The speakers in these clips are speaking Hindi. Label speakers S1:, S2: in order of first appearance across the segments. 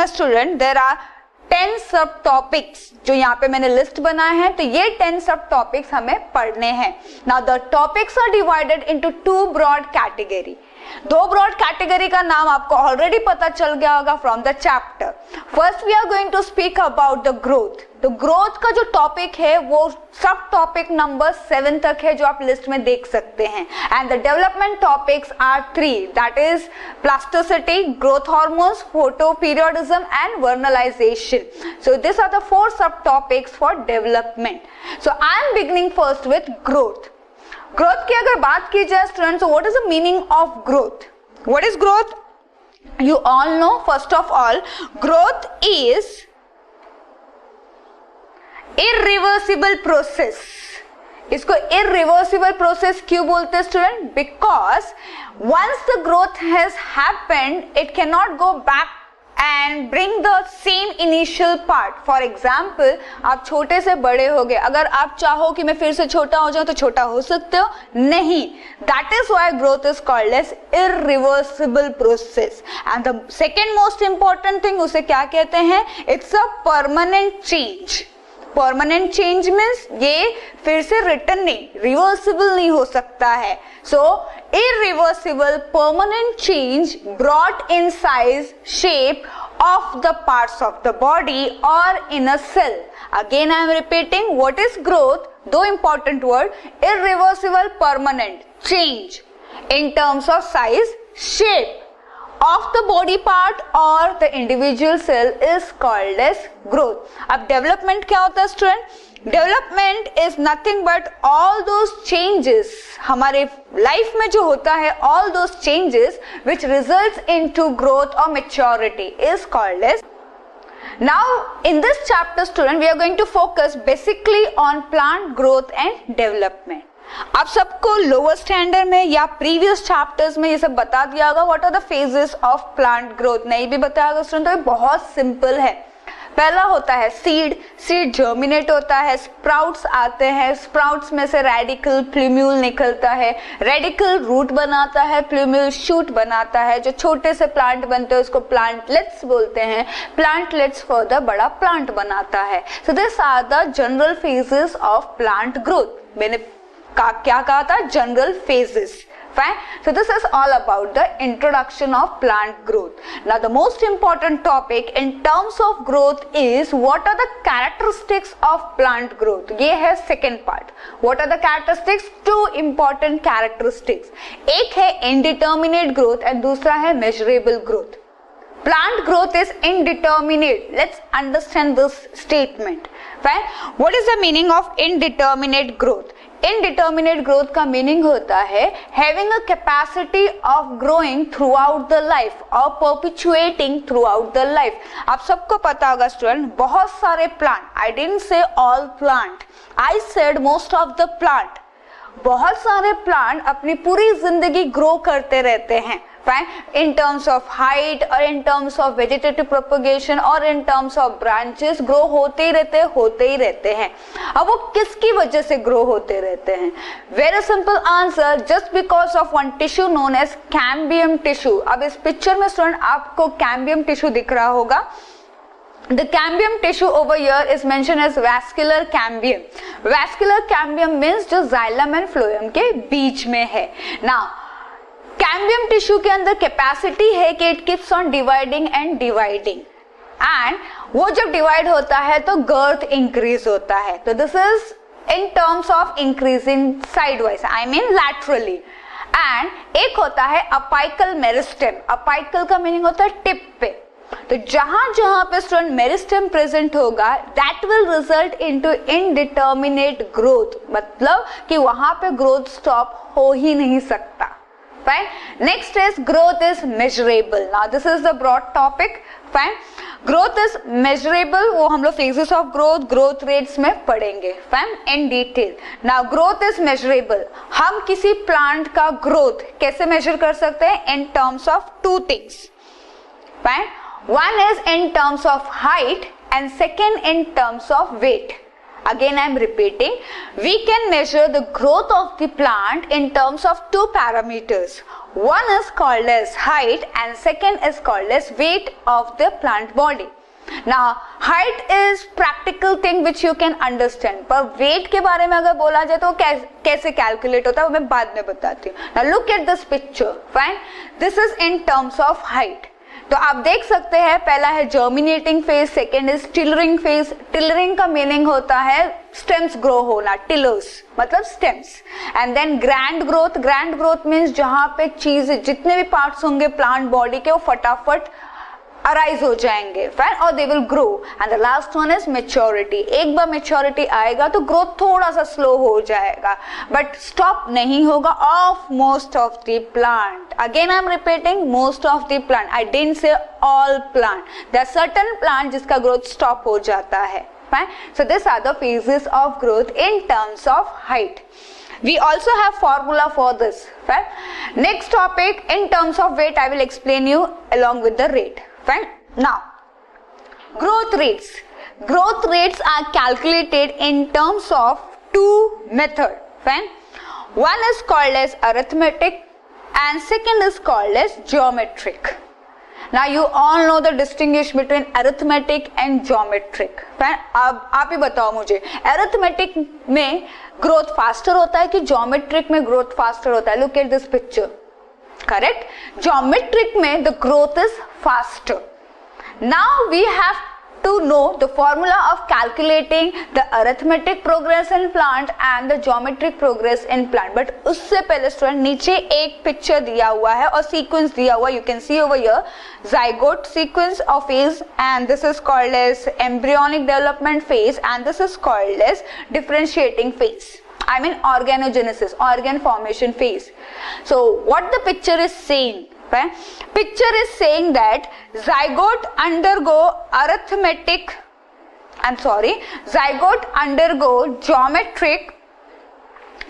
S1: है स्टूडेंट, देयर आर 10 सब टॉपिक्स जो यहाँ पे मैंने लिस्ट बनाए हैं, तो ये 10 सब टॉपिक्स हमें पढ़ने हैं. Now the topics are divided into 2 broad category. 2 broad category का नाम आपको ऑलरेडी पता चल गया होगा from the chapter. First we are going to speak about the growth. तो ग्रोथ का जो टॉपिक है वो सब टॉपिक नंबर 7 तक है जो आप लिस्ट में देख सकते हैं. And the development topics are 3, that is plasticity, growth hormones, photoperiodism and vernalization. So this are the 4 sub topics for development. So I am beginning first with growth. Growth की अगर बात की जाए students, what is the meaning of growth? What is growth? You all know, first of all, growth is irreversible process. इसको इरिवर्सिबल प्रोसेस क्यों बोलते हैं student? Because once the growth has happened it can not go back and bring the same initial part. For example, आप छोटे से बड़े हो गए, अगर आप चाहो कि मैं फिर से छोटा हो जाऊं तो छोटा हो सकते हो? नहीं. That is why growth is called as irreversible process. And the second most important thing, उसे क्या कहते हैं? It's a permanent change. Permanent change means ये फिर से रिटर्न नहीं, रिवर्सिबल नहीं हो सकता है. So irreversible permanent change brought in size, shape of the parts of the body or in a cell. Again I am repeating, what is growth? Though important word, irreversible permanent change in terms of size, shape of the body part or the individual cell is called as growth. अब development क्या होता है student? Development is nothing but all those changes हमारे life में जो होता है, all those changes which results into growth or maturity is called as. Now in this chapter student we are going to focus basically on plant growth and development. आप सबको लोअर स्टैंडर्ड में या प्रीवियस चैप्टर्स में ये सब बता दिया होगा what are the phases of plant growth. नहीं भी बताया होगा स्टूडेंट, तो ये बहुत सिंपल है. पहला होता है सीड. सीड जर्मिनेट होता है, स्प्राउट्स आते हैं, स्प्राउट्स में से रेडिकल प्लूम्यूल निकलता है, रेडिकल रूट बनाता है, प्लूम्यूल शूट बनाता है, जो छोटे से प्लांट बनते हैं उसको प्लांटलेट्स बोलते हैं, प्लांटलेट्स फर्दर बड़ा प्लांट बनाता है. So this are the general phases of plant growth. मैंने क्या कहा था? General phases. Fine. So this is all about the introduction of plant growth. Now the most important topic in terms of growth is what are the characteristics of plant growth. ये है second part. What are the characteristics? 2 important characteristics. एक है indeterminate growth and दूसरा है measurable growth. Plant growth is indeterminate. Let's understand this statement. Fine. What is the meaning of indeterminate growth? Indeterminate growth का मीनिंग होता है having a capacity of growing through out the life और परपिचुएटिंग थ्रू आउट द लाइफ. आप सबको पता होगा स्टूडेंट, बहुत सारे plant, I didn't say all plant, I said most of the plant, बहुत सारे प्लांट अपनी पूरी जिंदगी ग्रो करते रहते हैं. Fine. In terms of height or in terms of vegetative propagation or in terms of branches, grow होते ही रहते हैं. अब वो किसकी वजह से grow होते रहते हैं? Very simple answer, just because of one tissue known as cambium tissue. अब इस पिक्चर में स्टूडेंट आपको cambium tissue दिख रहा होगा. The cambium tissue over here is mentioned as vascular cambium. Vascular cambium means जो xylem and phloem के बीच में है. Now कैम्बियम टिश्यू के अंदर कैपेसिटी है कि it keeps on dividing and dividing, and वो जब डिवाइड होता है तो गर्थ इंक्रीज होता है. तो this is in terms of increasing sideways, I mean laterally. And एक होता है अपाइकल मेरिस्टेम. अपाइकल का मीनिंग होता है टिप पे. तो जहां जहां पे स्टूडेंट मेरिस्टेम प्रेजेंट होगा that will result into indeterminate growth, मतलब कि वहां पे ग्रोथ स्टॉप हो ही नहीं सकता. Fine. Next is growth is measurable. Now this is the broad topic. Fine. Growth is measurable. वो हम लोग phases of growth, growth rates में पढ़ेंगे. Fine. In detail. Now growth is measurable. हम किसी plant का growth कैसे measure कर सकते हैं? In terms of 2 things. Fine. One is in terms of height and second in terms of weight. Again I am repeating, we can measure the growth of the plant in terms of two parameters. One is called as height and second is called as weight of the plant body. Now height is practical thing which you can understand, पर weight के बारे में अगर बोला जाए तो कैसे calculate होता है वो मैं बाद में बताती हूँ. Now look at this picture, fine. This is in terms of height. तो आप देख सकते हैं पहला है germinating phase, second is tillering phase. Tillering का मीनिंग होता है स्टेम्स ग्रो होना, टिलर्स मतलब stems. And then grand growth. Grand growth means जहां पे चीज जितने भी पार्ट्स होंगे प्लांट बॉडी के वो फटाफट अराइज हो जाएंगे, फाइन, और they will grow. And the last one is maturity. एक बार मेच्योरिटी आएगा तो ग्रोथ थोड़ा सा स्लो हो जाएगा बट स्टॉप नहीं होगा of most of the plant. Again I am repeating, most of the plant, I didn't say all plant. There are certain plant जिसका ग्रोथ स्टॉप हो जाता है, fine. So this are the phases of growth in terms of height. We also have formula for this, right? Next topic, in terms of weight, I will explain you along with the rate, fine. Now, growth rates. Growth rates are calculated in terms of two methods, fine. One is called as arithmetic and second is called as geometric. Now you all know the distinction between arithmetic and geometric. अब आप ही बताओ मुझे, arithmetic में growth faster होता है कि geometric में growth faster होता है? Look at this picture, correct? Geometric में the growth is faster. Now we have to know the formula of calculating the arithmetic progress in plant and the geometric progress in plant. But उससे पहले स्टूडेंट नीचे एक पिक्चर दिया हुआ है और सीक्वेंस दिया हुआ है. You can see over here zygote sequence of phase and this is called as embryonic development phase and this is called as differentiating phase. I mean organogenesis, organ formation phase. So what the picture is saying? Picture is saying that zygote undergo geometric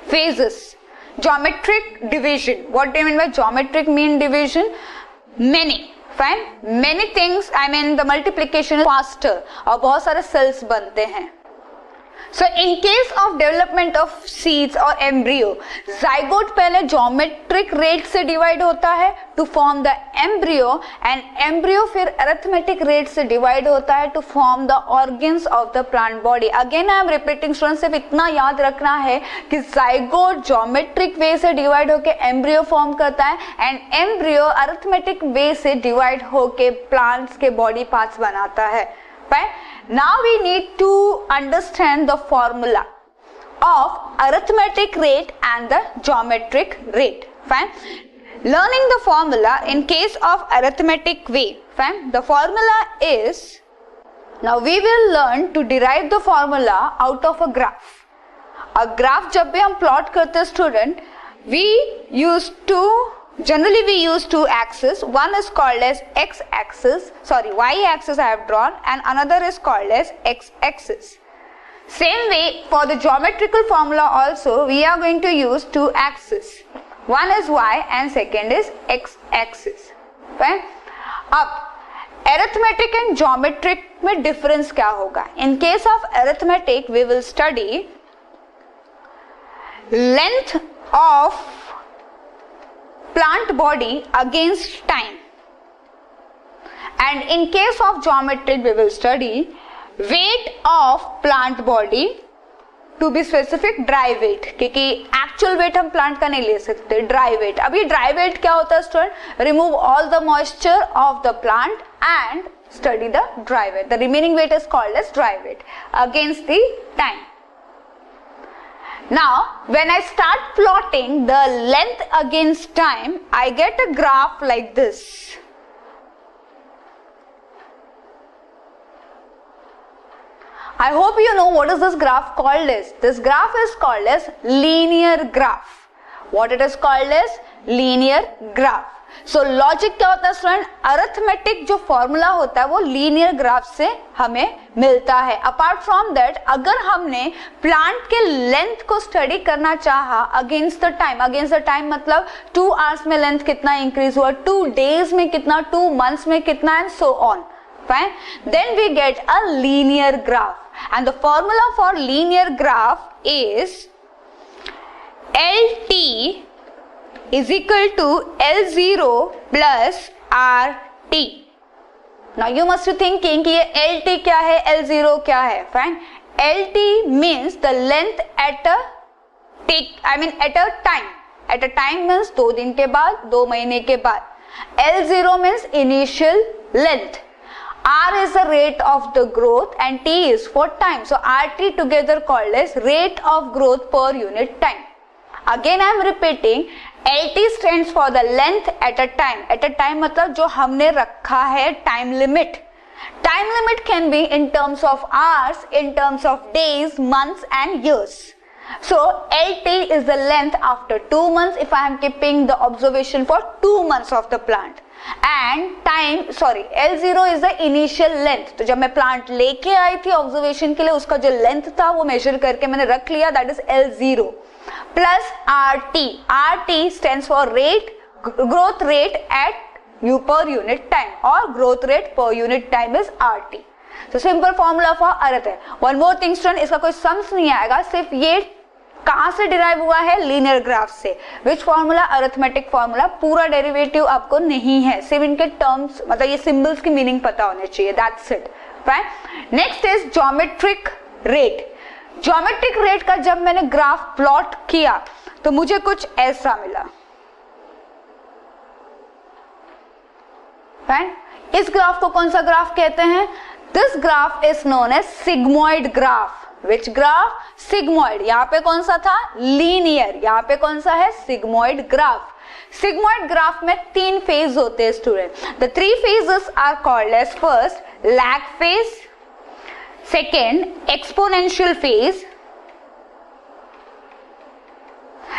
S1: phases, geometric division. What do you mean by geometric mean division? Many, fine, many things. I mean the multiplication is faster और बहुत सारे cells बनते हैं. So in case of development of seeds or embryo, zygote पहले geometric rate से divide होता है to form the embryo and embryo फिर arithmetic rate से divide होता है to form the organs of the plant body. Again I am repeating students, सिर्फ इतना याद रखना है कि zygote geometric way से divide होके embryo form करता है and embryo arithmetic way से divide होके plants के body parts बनाता है. Fine. Now we need to understand the formula of arithmetic rate and the geometric rate. Fine. Learning the formula in case of arithmetic way. Fine. The formula is, now we will learn to derive the formula out of a graph. A graph जब भी हम plot करते हैं student, generally we use two axes. One is called as y axis I have drawn and another is called as x axis. Same way for the geometrical formula also we are going to use two axes. One is y and second is x axis. Fine. अब arithmetic and geometric में difference क्या होगा? In case of arithmetic we will study length of plant body against time and in case of geometric we will study weight of plant body, to be specific dry weight, क्योंकि actual weight हम plant का नहीं ले सकते, dry weight. अब ये dry weight क्या होता है student? Remove all the moisture of the plant and study the dry weight. The remaining weight is called as dry weight against the time. Now, when I start plotting the length against time, I get a graph like this. I hope you know what is this graph called as. This graph is called as linear graph. What it is called as? Linear graph. So logic क्या होता है स्टूडेंट? अरिथमेटिक जो फॉर्मूला होता है वो लीनियर ग्राफ से हमें मिलता है. अपार्ट फ्रॉम दैट अगर हमने प्लांट के लेंथ को स्टडी करना चाहा अगेंस्ट द टाइम मतलब 2 आवर्स में लेंथ कितना इंक्रीज हुआ, 2 डेज में कितना, 2 मंथ्स में कितना and so on. Fine. Then we get a linear graph, and the formula for linear graph is LT is equal to L0 plus RT. Now you must be thinking कि ये LT क्या है, L0 क्या है. Fine. LT means the length at a at a time. At a time means 2 दिन के बाद, 2 महीने के बाद. L0 means initial length. R is the rate of the growth and T is for time. So RT together called as rate of growth per unit time. Again I am repeating, LT stands for the length at a time. At a time मतलब जो हमने रखा है time limit. Time limit can be in terms of hours, in terms of days, months and years. So LT is the length after 2 months if I am keeping the observation for 2 months of the plant. And L0 is the initial length. तो जब मैं प्लांट लेके आई थी ऑब्जर्वेशन के लिए, उसका जो लेंथ था वो मेजर करके मैंने रख लिया, that is L0 plus RT. RT stands for growth rate at per unit time, or growth rate per unit time is RT. So simple formula for अर्थ है. One more thing student, इसका कोई सम्स नहीं आएगा, सिर्फ ये कहां से डिराइव हुआ है, लीनियर ग्राफ से. Which formula, arithmetic formula. पूरा डेरिवेटिव आपको नहीं है, सिर्फ इनके टर्म्स मतलब ये सिंबल्स की मीनिंग पता होने चाहिए, that's it. Fine. Next is geometric rate. Geometric rate का जब मैंने ग्राफ प्लॉट किया तो मुझे कुछ ऐसा मिला. फाइन. इस ग्राफ को कौन सा ग्राफ कहते हैं? This graph is known as sigmoid graph. Which graph? Sigmoid. यहाँ पे कौन सा था? लीनियर. यहाँ पे कौन सा है? Sigmoid graph. सिग्मॉइड ग्राफ में 3 फेज होते हैं student. The 3 phases are called as first lag phase, second exponential phase,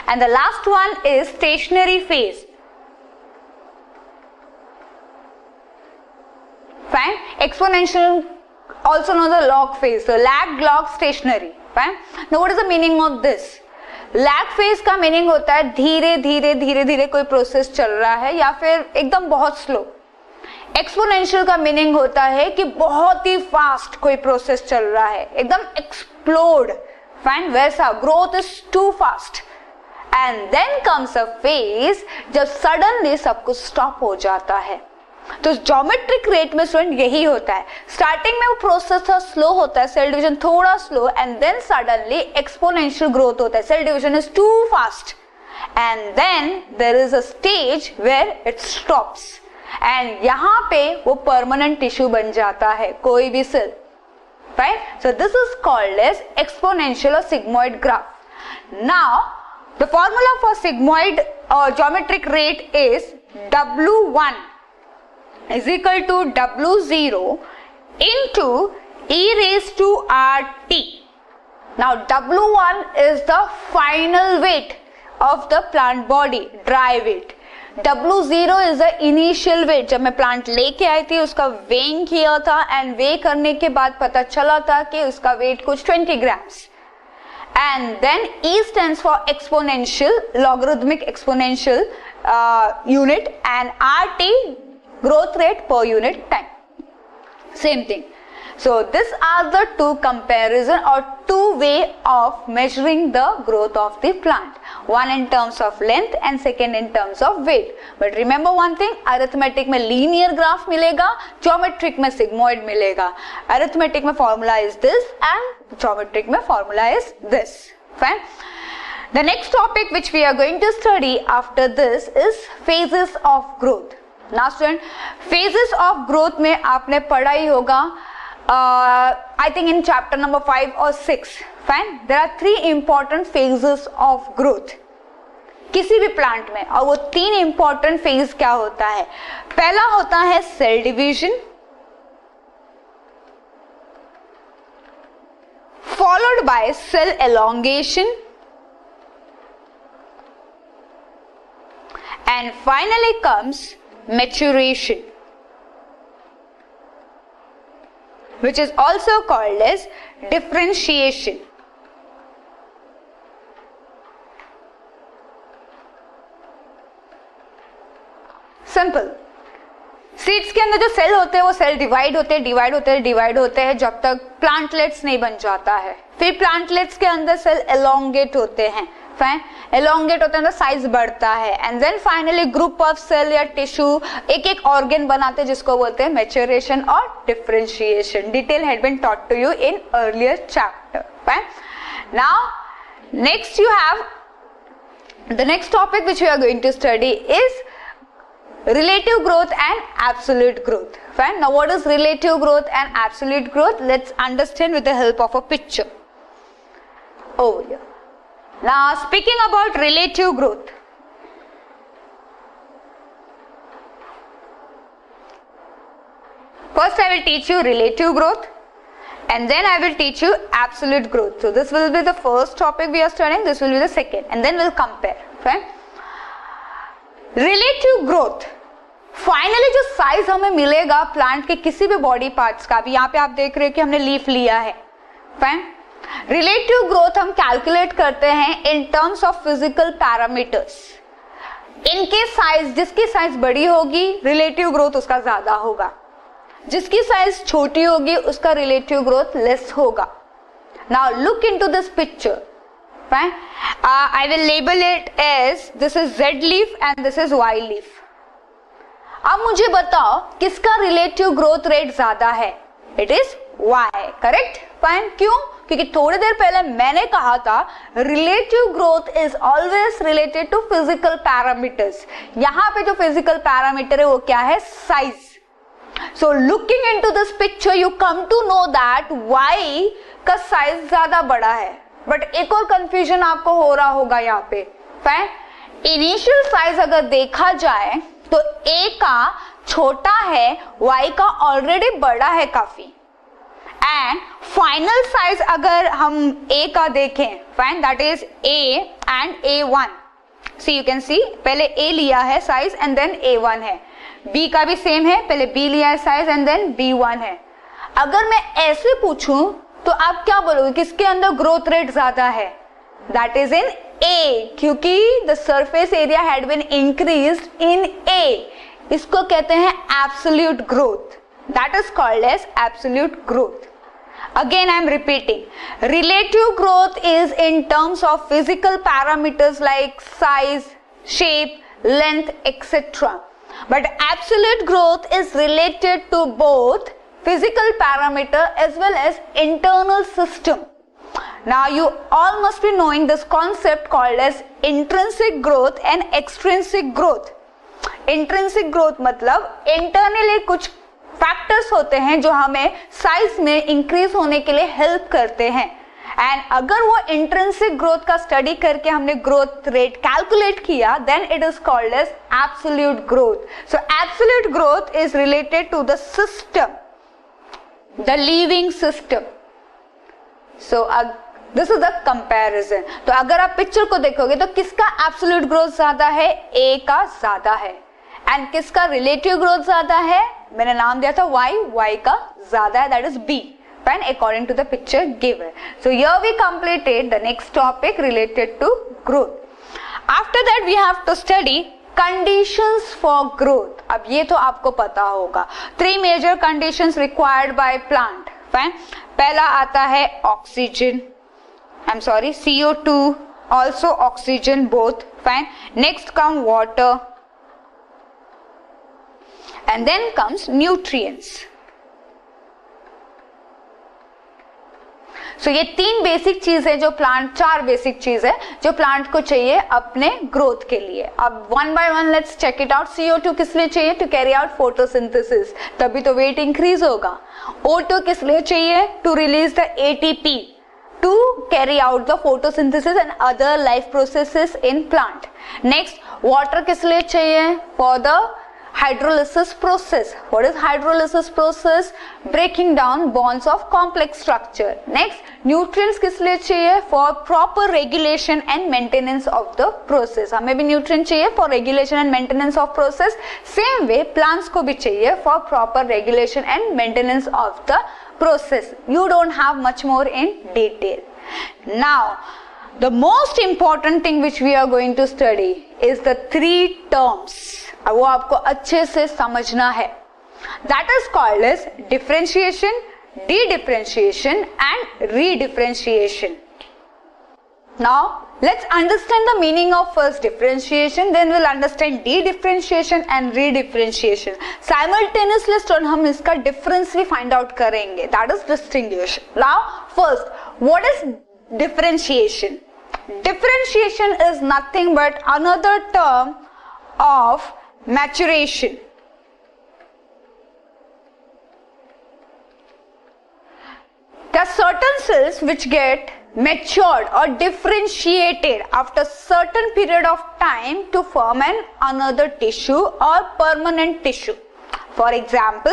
S1: and the last one is stationary phase. Fine. Exponential also known as log phase. So lag, log, stationary. Fine. Now what is the meaning of this? Lag phase का meaning होता है धीरे धीरे कोई प्रोसेस चल रहा है या फिर एकदम बहुत स्लो. एक्सपोनेंशियल का मीनिंग होता है कि बहुत ही फास्ट कोई प्रोसेस चल रहा है, एकदम एक्सप्लोड. फाइन. वैसा growth is too fast. And then comes a phase जब सडनली सब कुछ स्टॉप हो जाता है. तो ज्योमेट्रिक रेट में स्टूडेंट यही होता है. स्टार्टिंग में वो प्रोसेस थोड़ा स्लो होता है, सेल डिवीजन थोड़ा slow, and then suddenly exponential growth होता है. Cell division is too fast and then there is a stage where it stops, and यहाँ पे वो परमानेंट टिश्यू बन जाता है कोई भी cell. Right. So this is called as exponential और sigmoid graph. Now the formula for sigmoid और geometric rate is W1 is equal to W0 into e raised to RT. Now W1 is the final weight of the plant body, dry weight. W0 is the initial weight. जब मैं प्लांट लेके आई थी उसका वेइंग किया था, एंड वे करने के बाद पता चला था कि उसका वेट कुछ 20 grams. And then E stands for exponential, logarithmic exponential unit, and RT growth rate per unit time. Same thing. So these are the two comparison or two way of measuring the growth of the plant. One in terms of length and second in terms of weight. But remember one thing, arithmetic में linear graph मिलेगा, geometric में sigmoid मिलेगा. Arithmetic में formula is this and geometric में formula is this. Fine. The next topic which we are going to study after this is phases of growth. Now student, phases of growth में आपने पढ़ा ही होगा, I think in chapter number 5 or 6. Fine. There are 3 important phases of growth किसी भी प्लांट में, और वो 3 important phase क्या होता है? पहला होता है cell division, followed by cell elongation, and finally comes maturation, which is also called as differentiation. Simple. Seeds के अंदर जो सेल होते हैं वो सेल डिवाइड होते हैं जब तक प्लांटलेट्स नहीं बन जाता है। फिर प्लांटलेट्स के अंदर सेल एलोंगेट होते हैं, फाइन, एलोंगेट होते हैं तो साइज बढ़ता है, and then finally group of cell या टिश्यू एक एक ऑर्गन बनाते हैं जिसको बोलते हैं मैच्योरेशन और differentiation. Detail had been taught to you in earlier chapter, fine. Now next you have the next topic which we are going to study is relative growth and absolute growth. Fine. Now what is relative growth and absolute growth? Let's understand with the help of a picture over here. Now speaking about relative growth, first I will teach you relative growth and then I will teach you absolute growth. So this will be the first topic we are studying, this will be the second, and then we'll compare. Fine. Relative growth, finally जो साइज हमें मिलेगा प्लांट के किसी भी बॉडी पार्ट्स का, भी यहाँ पे आप देख रहे हो कि हमने लीफ लिया है, फाइन। रिलेटिव ग्रोथ हम कैलकुलेट करते हैं इन टर्म्स ऑफ फिजिकल पैरामीटर्स। इनके साइज, जिसकी साइज बड़ी होगी रिलेटिव ग्रोथ उसका ज्यादा होगा, जिसकी साइज छोटी होगी उसका रिलेटिव ग्रोथ लेस होगा। Now look into this picture, fine. I will label it as this is Z leaf and this is Y leaf. अब मुझे बताओ किसका रिलेटिव ग्रोथ रेट ज्यादा है? It is Y, correct? Fine, क्यों? क्योंकि थोड़ी देर पहले मैंने कहा था relative growth is always related to physical parameters. यहाँ पे जो फिजिकल पैरामीटर है वो क्या है? Size. So looking into this picture you come to know that Y का साइज ज्यादा बड़ा है। बट एक और कंफ्यूजन आपको हो रहा होगा यहाँ पे, फाइन। इनिशियल साइज अगर देखा जाए तो A का छोटा है, Y का ऑलरेडी बड़ा है काफी, एंड फाइनल साइज अगर हम A का देखें, fine, that is A and A1। See you can see, पहले A लिया है साइज एंड देन A1 है। B का भी सेम है, पहले B लिया है साइज एंड देन B1 है। अगर मैं ऐसे पूछूं तो आप क्या बोलोगे किसके अंदर ग्रोथ रेट ज्यादा है? दैट इज इन A, क्योंकि the surface area had been increased in A। इसको कहते हैं absolute growth, that is called as absolute growth. Again I am repeating, relative growth is in terms of physical parameters like size, shape, length etcetera, but absolute growth is related to both physical parameter as well as internal system. Now you all must be knowing this concept called as intrinsic growth and extrinsic growth. Intrinsic growth मतलब internally कुछ factors होते हैं जो हमें size में increase होने के लिए help करते हैं, and अगर वो intrinsic growth का study करके हमने growth rate calculate किया then it is called as absolute growth. So absolute growth is related to the system, the living system. So this is the comparison. तो अगर आप पिक्चर को देखोगे तो किसका एब्सोल्यूट ग्रोथ ज्यादा है? A का ज्यादा है, एंड किसका रिलेटिव ग्रोथ ज्यादा है? मैंने नाम दिया था Y का ज्यादा है, that is B, fine, according to the picture given. So here we completed the next topic related to growth. After that we have to study conditions for growth. अब ये तो आपको पता होगा, 3 major conditions required by plant, fine. पहला आता है oxygen, I am sorry CO2, also oxygen, both, fine. Next come water and then comes nutrients. So ये 3 बेसिक चीज है जो प्लांट, 4 बेसिक चीज है जो प्लांट को चाहिए अपने ग्रोथ के लिए। अब one by one let's check it out. CO2 किस लिए चाहिए? टू कैरी आउट फोटोसिंथेसिस, तभी तो वेट इंक्रीज होगा। O2 किस लिए चाहिए? To release the ATP to carry out the photosynthesis and other life processes in plant. Next water किस लिए चाहिए? For the hydrolysis process. What is hydrolysis process? Breaking down bonds of complex structure. Next, nutrients किस लिए चाहिए? For proper regulation and maintenance of the process. हमें भी nutrient चाहिए for regulation and maintenance of process. Same way, plants को भी चाहिए for proper regulation and maintenance of the process. You don't have much more in detail. Now, the most important thing which we are going to study is the 3 terms. वो आपको अच्छे से समझना है, That is called as differentiation, de-differentiation and redifferentiation. Now let's understand the meaning of first differentiation, then we'll understand de-differentiation and redifferentiation. Simultaneously student हम इसका difference भी find out करेंगे, that is distinguish. Now first, what is differentiation? Differentiation is nothing but another term of maturation. There are certain cells which get matured or differentiated after certain period of time to form an another tissue or permanent tissue. For example,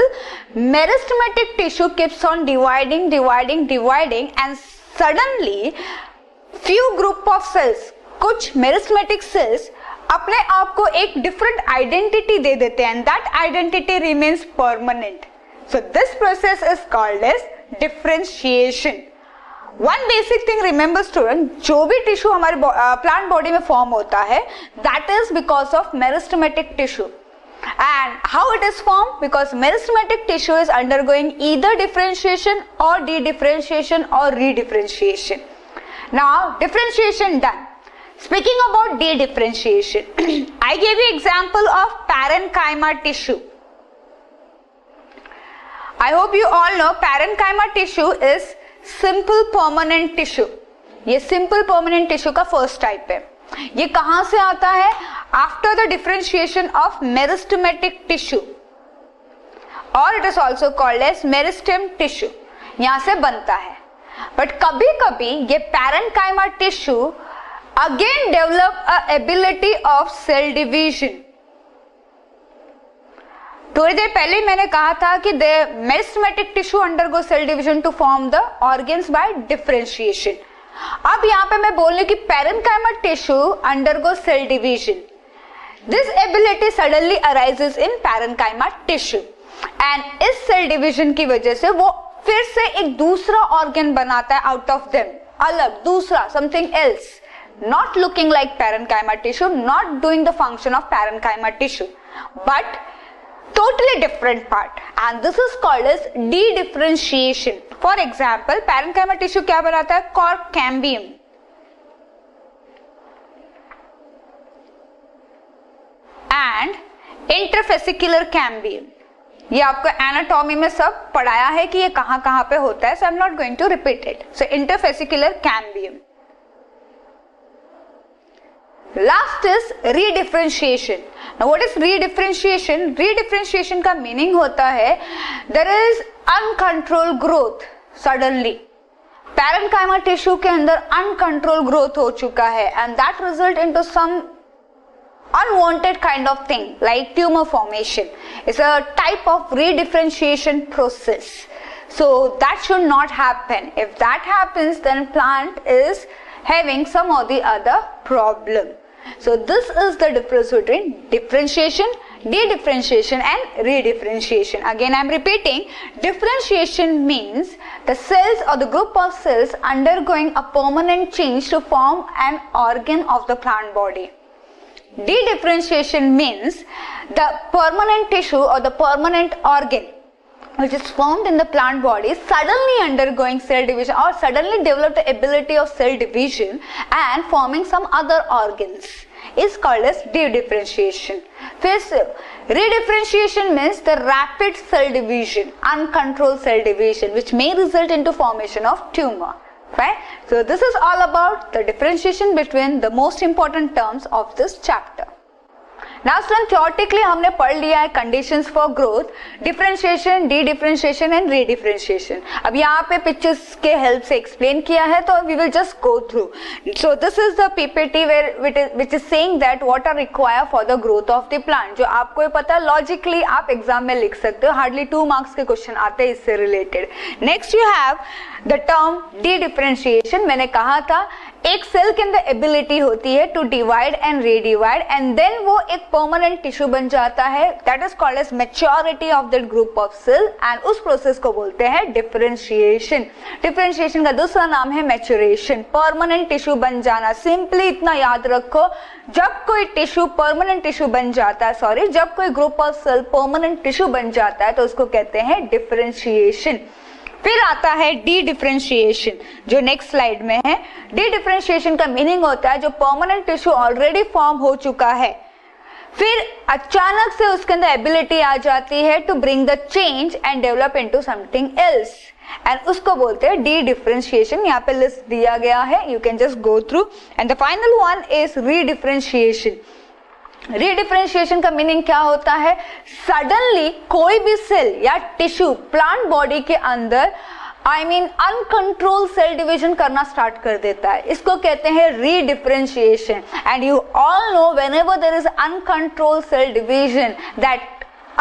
S1: meristematic tissue keeps on dividing and suddenly few group of cells, कुछ meristematic cells अपने आप को एक different identity दे देते हैं and that identity remains permanent. So this process is called as differentiation. One basic thing remember student, जो भी टिश्यू हमारे प्लांट बॉडी में फॉर्म होता है that is because of meristematic tissue. And how it is formed? Because meristematic tissue is undergoing either differentiation or de-differentiation or redifferentiation. Now differentiation done. Speaking about de-differentiation, I gave you example of parenchyma tissue. I hope you all know parenchyma tissue is simple permanent tissue. ये सिंपल परमानेंट टिश्यू का फर्स्ट टाइप है. ये कहां से आता है? After the differentiation of meristematic tissue और it is also called as meristem tissue. यहां से बनता है. बट कभी कभी ये parenchyma tissue again develop a ability of cell division. थोड़ी देर पहले मैंने कहा था कि the meristematic tissue undergo cell division to form the organs by differentiation. अब यहाँ पे मैं बोल रही कि parenchyma tissue undergo cell division. This ability suddenly arises in parenchyma tissue and इस सेल डिवीजन की वजह से वो फिर से एक दूसरा ऑर्गन बनाता है आउट ऑफ देम, अलग दूसरा something else, not looking like parenchyma tissue, not doing the function of parenchyma tissue, but totally different part, and this is called as de-differentiation. For example, parenchyma tissue क्या बनाता है? Cork cambium. and interfascicular cambium. ये आपको एनाटॉमी में सब पढ़ाया है कि ये कहां कहां पे होता है, so I'm not going to repeat it. So interfascicular cambium. Last is redifferentiation. Now what is redifferentiation? Redifferentiation का meaning होता है there is uncontrolled growth suddenly. Parenchyma tissue के अंदर uncontrolled growth हो चुका है and that result into some unwanted kind of thing like tumor formation. It's a type of redifferentiation process. So that should not happen. If that happens, then plant is having some or the other problem. So this is the difference between differentiation, de-differentiation and redifferentiation. Again I am repeating, differentiation means the cells or the group of cells undergoing a permanent change to form an organ of the plant body. De-differentiation means the permanent tissue or the permanent organ which is formed in the plant body suddenly undergoing cell division or suddenly develop the ability of cell division and forming some other organs is called as de-differentiation. First, redifferentiation means the rapid cell division, uncontrolled cell division which may result into formation of tumor. Right? So this is all about the differentiation between the most important terms of this chapter. Now student, theoretically हमने पढ़ लिया है conditions for growth, differentiation, de-differentiation and redifferentiation. अब यहाँ पे pictures के help से explain किया है तो we will just go through. So this is the PPT which is saying that what are required for the growth of the plant. जो आपको ये पता है logically आप exam में लिख सकते हो, hardly 2 marks के question आते हैं इससे related. Next you have the term de-differentiation. मैंने कहा था एक सेल के अंदर एबिलिटी होती है to divide and redivide and then वो एक परमानेंट टिश्यू बन जाता है, that is called as maturity of that group of cell and उस प्रोसेस को बोलते हैं डिफरेंशिएशन। डिफरेंशिएशन का दूसरा नाम है मैच्योरेशन, परमानेंट टिश्यू बन जाना। सिंपली इतना याद रखो, जब कोई टिश्यू परमानेंट टिश्यू बन जाता है, जब कोई group of cell permanent tissue बन जाता है तो उसको कहते हैं डिफरेंशिएशन। फिर आता है डी डिफरेंशिएशन, जो नेक्स्ट स्लाइड में है। डी डिफरेंशिएशन का मीनिंग होता है जो परमानेंट टिश्यू ऑलरेडी फॉर्म हो चुका है, फिर अचानक से उसके अंदर एबिलिटी आ जाती है to bring the change and develop into something else and उसको बोलते हैं डी डिफरेंशिएशन। यहाँ पे लिस्ट दिया गया है, you can just go through. And the final one is रीडिफरेंशिएशन। रीडिफरेंशिएशन का मीनिंग क्या होता है, सडनली कोई भी सेल या टिश्यू प्लांट बॉडी के अंदर अनकंट्रोल सेल डिवीजन करना स्टार्ट कर देता है, इसको कहते हैं redifferentiation. And you all know whenever there is uncontrol cell division that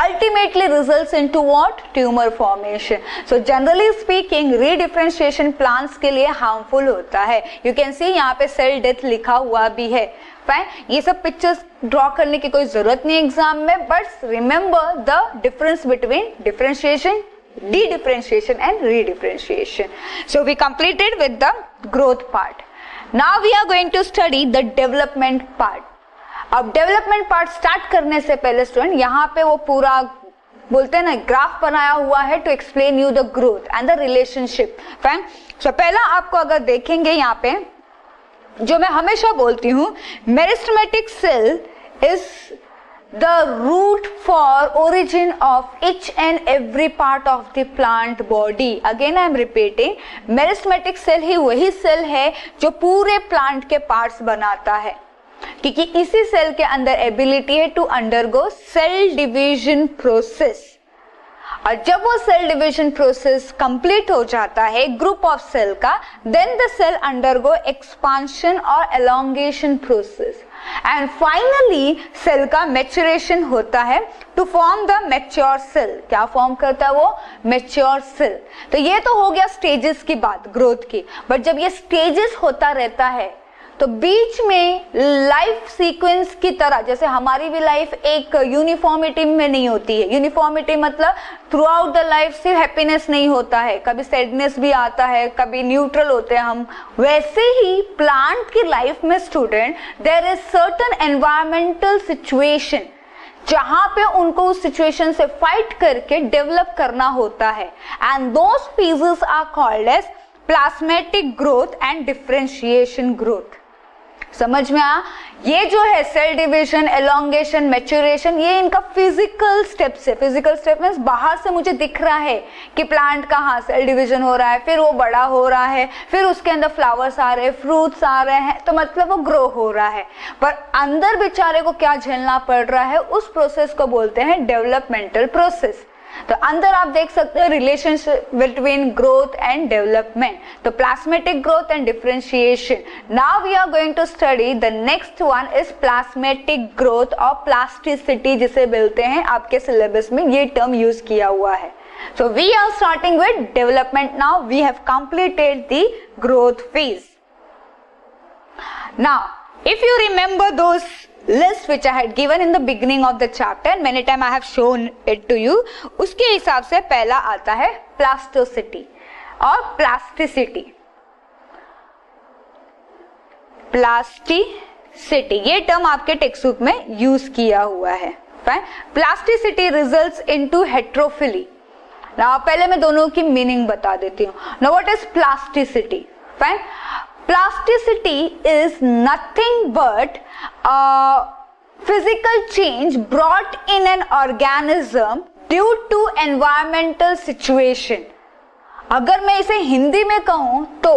S1: ultimately results into what? Tumor formation. So generally speaking redifferentiation plants के लिए harmful होता है। You can see यहाँ पे cell death लिखा हुआ भी है। फाइन, ये सब पिक्चर्स ड्रॉ करने की कोई जरूरत नहीं एग्जाम में, but remember the difference between differentiation, de-differentiation and redifferentiation. So we completed with the growth part. Now we are going to study the development part. अब डेवलपमेंट पार्ट स्टार्ट करने से पहले स्टूडेंट यहाँ पे वो पूरा बोलते हैं ना ग्राफ बनाया हुआ है to explain you the growth and the relationship. Fine, so पहला आपको अगर देखेंगे यहाँ पे, जो मैं हमेशा बोलती हूँ, meristematic cell is the root for origin of each and every part of the plant body. Again I am repeating, meristematic cell ही वही सेल है जो पूरे प्लांट के पार्ट्स बनाता है, क्योंकि इसी सेल के अंदर एबिलिटी है to undergo cell division process. और जब वो सेल डिवीजन प्रोसेस कंप्लीट हो जाता है ग्रुप ऑफ सेल का, then the cell undergo expansion और elongation process and finally cell का मैच्योरेशन होता है to form the mature cell. क्या फॉर्म करता है वो? Mature cell. तो ये तो हो गया स्टेजेस की बात ग्रोथ की, बट जब ये स्टेजेस होता रहता है तो बीच में लाइफ सीक्वेंस की तरह, जैसे हमारी भी लाइफ एक यूनिफॉर्मिटी में नहीं होती है। यूनिफॉर्मिटी मतलब थ्रू आउट द लाइफ सिर्फ हैप्पीनेस नहीं होता है, कभी सैडनेस भी आता है, कभी न्यूट्रल होते हैं हम। वैसे ही प्लांट की लाइफ में student there is certain environmental situation जहां पे उनको उस सिचुएशन से फाइट करके डेवलप करना होता है and those phases are called as plasmatic growth and differentiation growth. समझ में आ? ये जो है सेल डिवीजन, एलोंगेशन, मैच्योरेशन, ये इनका फिजिकल स्टेप्स है। फिजिकल स्टेप मींस बाहर से मुझे दिख रहा है कि प्लांट का हाँ सेल डिवीजन हो रहा है, फिर वो बड़ा हो रहा है, फिर उसके अंदर फ्लावर्स आ रहे हैं, फ्रूट्स आ रहे हैं, तो मतलब वो ग्रो हो रहा है। पर अंदर बेचारे को क्या झेलना पड़ रहा है, उस प्रोसेस को बोलते हैं डेवलपमेंटल प्रोसेस। तो अंदर आप देख सकते हो relationship between growth and development, तो plasmatic growth and differentiation. Now we are going to study the next one is plasmatic growth और प्लास्टिसिटी, जिसे बोलते हैं, आपके सिलेबस में ये टर्म यूज किया हुआ है। So we are starting with development now, we have completed the growth phase. Now if you remember those list which I had given in the beginning of the chapter and many time I have shown it to you, उसके हिसाब से पहला आता है प्लास्टोसिटी और प्लास्टिसिटी। प्लास्टिसिटी ये टर्म आपके टेक्स्ट बुक में यूज किया हुआ है। Plasticity results into heterophylly. Now पहले मैं दोनों की मीनिंग बता देती हूँ। Now what is plasticity? Fine, plasticity is nothing but a physical change brought in an organism due to environmental situation। अगर मैं इसे हिंदी में कहूं तो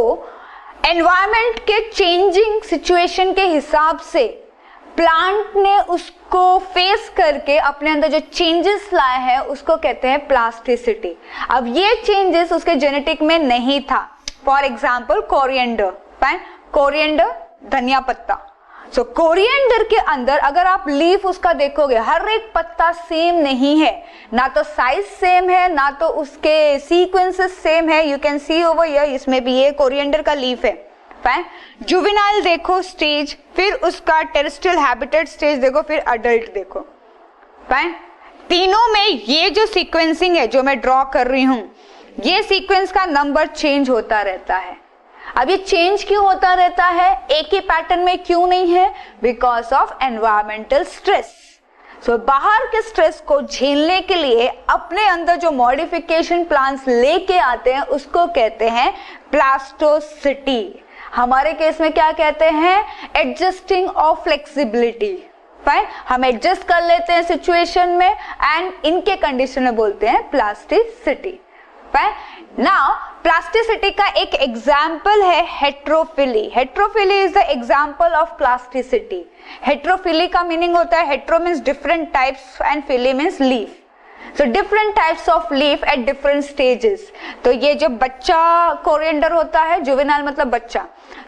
S1: environment के changing situation के हिसाब से प्लांट ने उसको फेस करके अपने अंदर जो चेंजेस लाए हैं उसको कहते हैं प्लास्टिसिटी। अब ये चेंजेस उसके जेनेटिक में नहीं था। फॉर एग्जाम्पल कोरिएंडर, कोरिएंडर धनिया पत्ता। सो कोरिएंडर के अंदर अगर आप लीफ उसका देखोगे, हर एक पत्ता सेम नहीं है, ना तो साइज सेम है, ना तो उसके सीक्वेंसेस सेम है। You can C over here, इसमें भी ये कोरिएंडर का लीफ है। फाइन। जुवेनाइल देखो स्टेज, फिर उसका टेरेस्ट्रियल हैबिटेट स्टेज देखो, फिर अडल्ट देखो, फाइन। तीनों में ये जो सीक्वेंसिंग है जो मैं ड्रॉ कर रही हूं, ये सीक्वेंस का नंबर चेंज होता रहता है। अब ये चेंज क्यों होता रहता है, एक ही पैटर्न में क्यों नहीं है? Because of environmental stress. So बाहर के स्ट्रेस को झेलने के लिए अपने अंदर जो मॉडिफिकेशन प्लांट्स लेके आते हैं उसको कहते हैं प्लास्टोसिटी। हमारे केस में क्या कहते हैं? Adjusting of flexibility. फाइन, हम एडजस्ट कर लेते हैं सिचुएशन में एंड इनके कंडीशन में बोलते हैं प्लास्टिसिटी। नाउ प्लास्टिसिटी का एक एग्जाम्पल है heterophylly. Heterophylly is the example of plasticity. Heterophylly का मीनिंग होता है, hetero means different types and phylly means leaf. So different types of leaf at different stages. तो ये जो बच्चा कोरिएंडर होता है, जुवेनाइल मतलब बच्चा,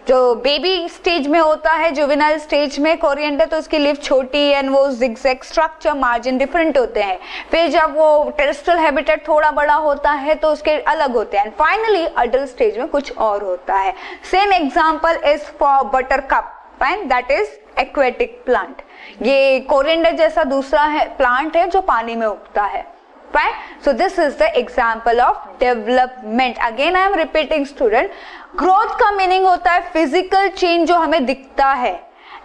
S1: जो बेबी स्टेज में होता है जुवेनाइल स्टेज में कोरिएंडर, तो उसकी लीफ छोटी एंड वो जिगजैग स्ट्रक्चर, मार्जिन डिफरेंट होते हैं। फिर जब वो टेरेस्ट्रियल हैबिटेट थोड़ा बड़ा होता है तो उसके अलग होते हैं। फाइनली अडल्ट स्टेज में कुछ और होता है। Same example is for buttercup, fine, that is aquatic plant. ये कोरिएंडर जैसा दूसरा है प्लांट है जो पानी में उगता है। Fine, so this is the example of development. Again I am repeating student, growth का मीनिंग होता है फिजिकल चेंज जो हमें दिखता है,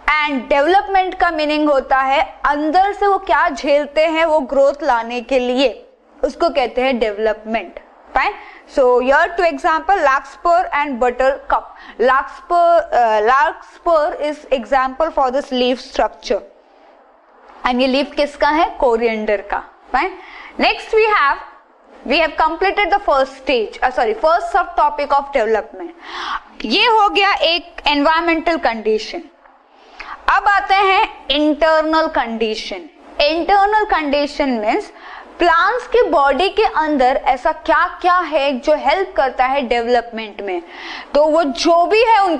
S1: एंड डेवलपमेंट का मीनिंग होता है अंदर से वो क्या झेलते हैं वो ग्रोथ लाने के लिए, उसको कहते हैं development. Fine, so here two example, larkspur and buttercup. Larkspur is example for this leaf structure and ये leaf किसका है? कोरिएंडर का। Fine. Next we have completed the first stage, first sub topic of development. ये हो गया एक environmental condition। अब आते हैं internal condition। Internal condition means plants के बॉडी के अंदर ऐसा क्या क्या है जो हेल्प करता है डेवलपमेंट में। तो वो जो भी है